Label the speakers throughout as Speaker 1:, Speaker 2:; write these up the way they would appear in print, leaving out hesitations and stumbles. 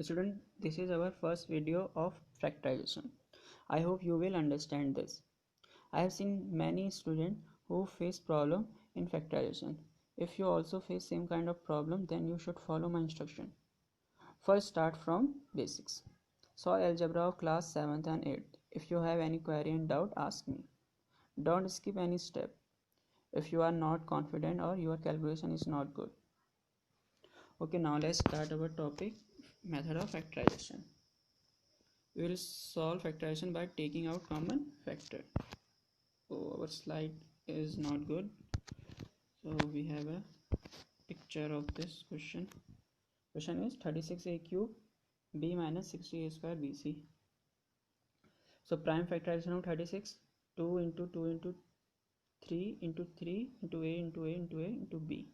Speaker 1: Student, this is our first video of factorization. I hope you will understand this. I have seen many students who face problem in factorization. If you also face same kind of problem, then you should follow my instruction. First, start from basics. Solve algebra of class 7th and 8th. If you have any query and doubt, ask me. Don't skip any step if you are not confident or your calculation is not good. Okay, now let's start our topic, method of factorization. We will solve factorization by taking out common factor. So our slide is not good, so we have a picture of this question. Question is 36a cube b minus 60a square bc. So prime factorization of 36, 2 into 2 into 3 into 3 into a into a into a into b,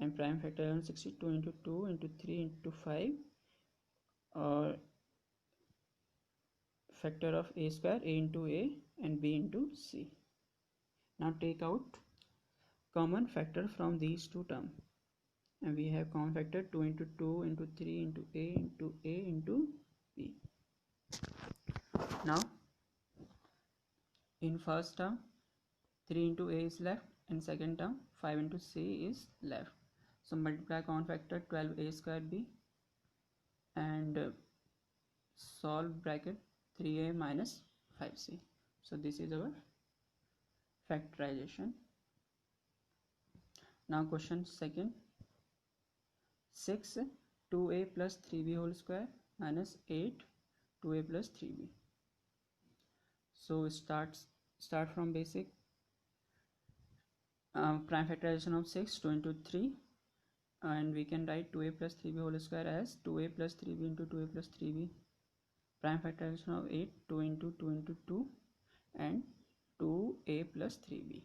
Speaker 1: and prime factorization 62 into 2 into 3 into 5, or factor of a square, a into a and b into c. Now take out common factor from these two terms, and we have common factor 2 into 2 into 3 into a into b. Now in first term 3 into a is left, and second term 5 into c is left. So multiply common factor 12a square b and solve bracket 3a minus 5c. So this is our factorization. Now question second, 6 2a plus 3b whole square minus 8 2a plus 3b. So start from basic. Prime factorization of 6, 2 into 3, and we can write 2a plus 3b whole square as 2a plus 3b into 2a plus 3b. Prime factorization of 8, 2 into 2 into 2 and 2a plus 3b.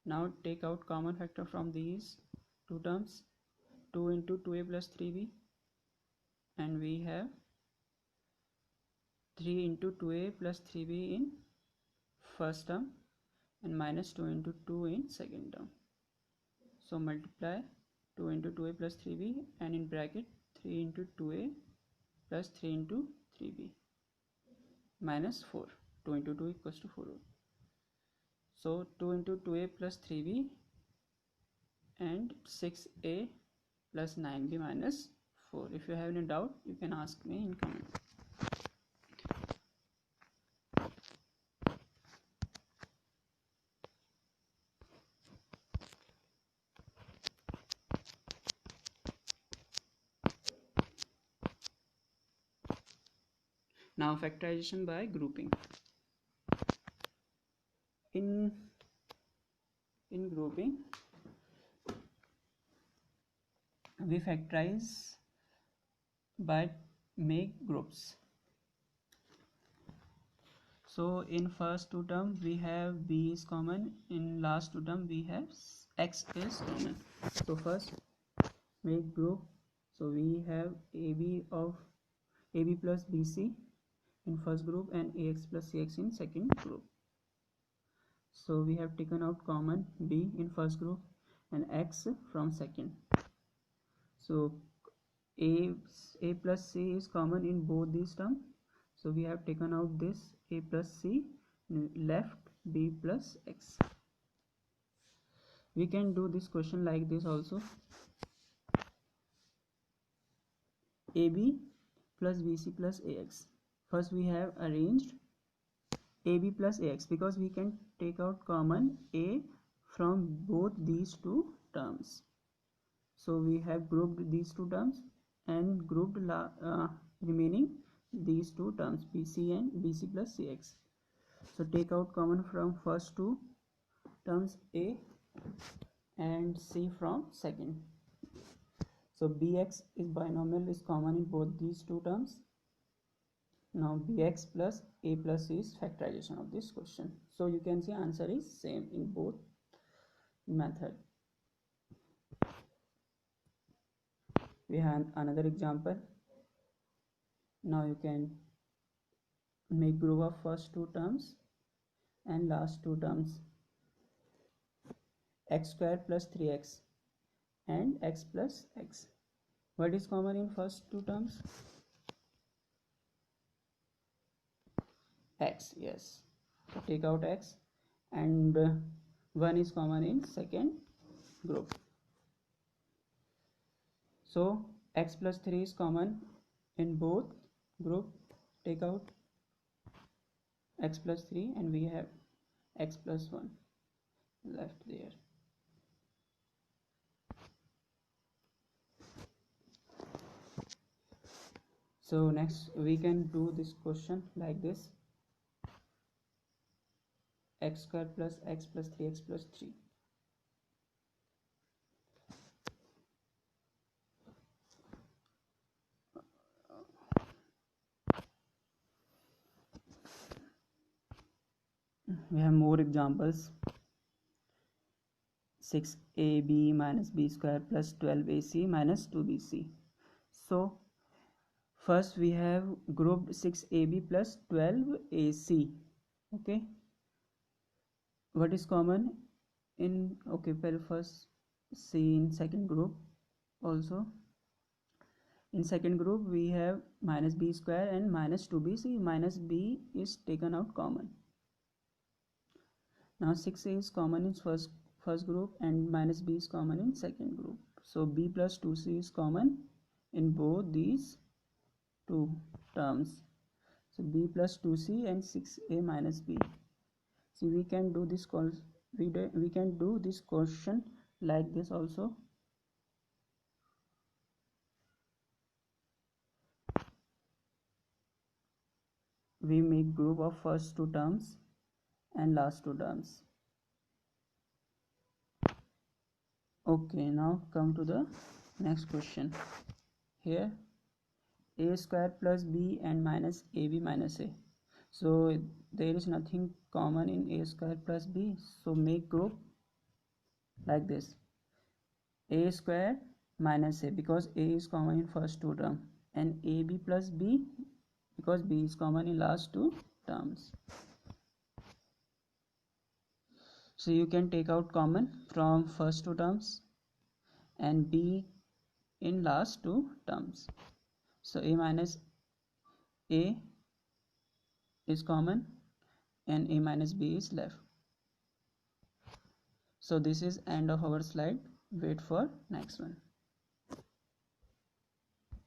Speaker 1: Now take out common factor from these two terms, 2 into 2a plus 3b, and we have 3 into 2a plus 3b in first term and minus 2 into 2 in second term. So multiply 2 into 2a plus 3b and in bracket 3 into 2a plus 3 into 3b minus 4. 2 into 2 equals to 4. So 2 into 2a plus 3b and 6a plus 9b minus 4. If you have any doubt, you can ask me in comment. Now factorization by grouping. In grouping, we factorize by make groups. So in first two term we have b is common, in last two term we have x is common. So first make group. So we have ab plus bc in first group and ax plus cx in second group. So we have taken out common b in first group and x from second. So a plus c is common in both these terms, so we have taken out this a plus c, left b plus x. We can do this question like this also, ab plus bc plus ax. First we have arranged ab plus ax because we can take out common a from both these two terms. So we have grouped these two terms and grouped remaining these two terms bc and bc plus cx. So take out common from first two terms a and c from second. So bx is binomial is common in both these two terms. Now bx plus a plus c is factorization of this question. So you can see answer is same in both method. We have another example. Now you can make group of first two terms and last two terms, x square plus 3x and x plus x. What is common in first two terms? X. Yes, so take out x, and 1 is common in second group. So x plus 3 is common in both group. Take out x plus 3 and we have x plus 1 left there. So next we can do this question like this: x square plus x plus 3x plus 3. We have more examples. 6ab minus b square plus 12ac minus 2bc. So first we have grouped 6ab plus 12ac. Okay, what is common in, okay, well, first see in second group also. In second group we have minus b square and minus 2bc. Minus b is taken out common. Now 6a is common in first group and minus b is common in second group. So b plus 2c is common in both these two terms. So b plus 2c and 6a minus b. See, we can do this question like this also. We make group of first two terms and last two terms. Okay, now come to the next question. Here a square plus b and minus ab minus a. So there is nothing common in a square plus b, so make group like this: a square minus a, because a is common in first two terms, and ab plus b, because b is common in last two terms. So you can take out common from first two terms and b in last two terms. So a minus a is common and a minus b is left. So this is end of our slide. Wait for next one.